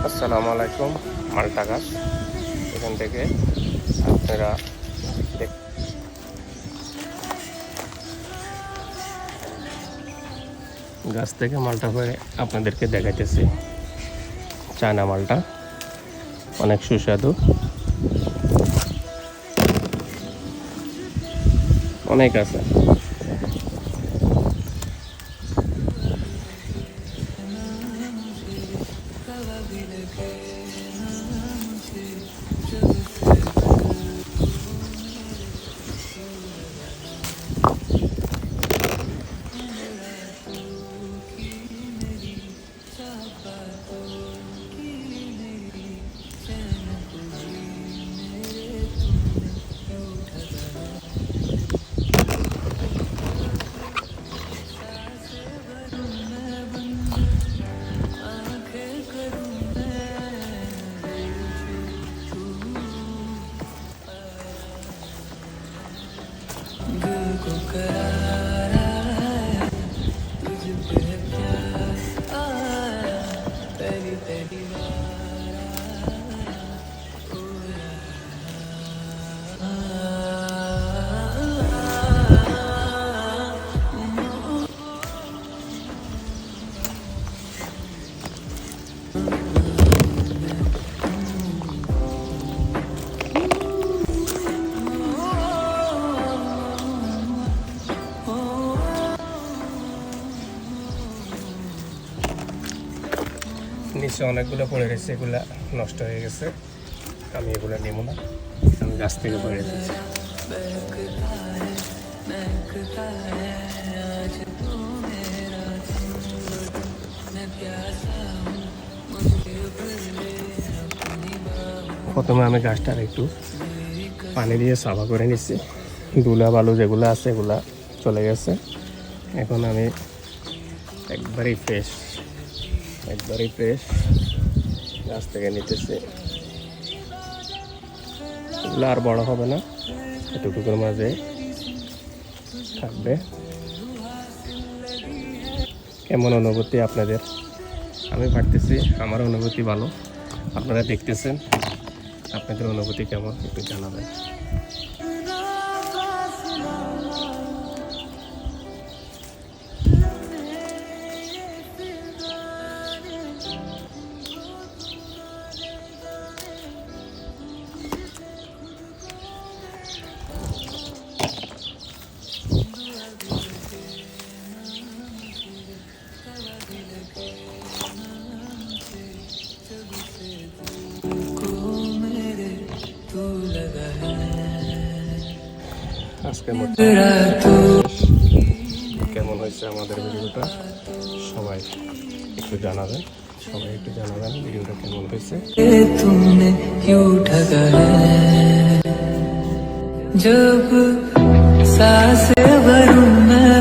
আসসালামু আলাইকুম। মালটা গাছ এখান থেকে আপনারা গাছ থেকে মালটা হয়ে আপনাদেরকে দেখাইতেছি। চায়না মালটা অনেক সুস্বাদু, অনেক আছে। নিচে অনেকগুলো পড়ে গেছে, এগুলা নষ্ট হয়ে গেছে। আমি এগুলো নেব না, আমি গাছ থেকে পড়ে রেখেছি। প্রথমে আমি গাছটার একটু পানি দিয়ে সাফা করে নিচ্ছি। ধুলা বালু যেগুলো আছে এগুলা চলে গেছে। এখন আমি একবারই ফ্রেশ গাছ থেকে নিতেছি। এগুলো আর বড় হবে না, এটুকুর মাঝে থাকবে। কেমন অনুভূতি আপনাদের? আমি পারতেছি, আমার অনুভূতি ভালো। আপনারা দেখতেছেন, আপনাদের অনুভূতি কেমন একটু জানাবেন। আজকের মতো কেমন হয়েছে আমাদের ভিডিওটা সবাই একটু জানাবেন, ভিডিওটা কেমন হয়েছে। तुमने क्यों ठगा है जब सांसें भरूं मैं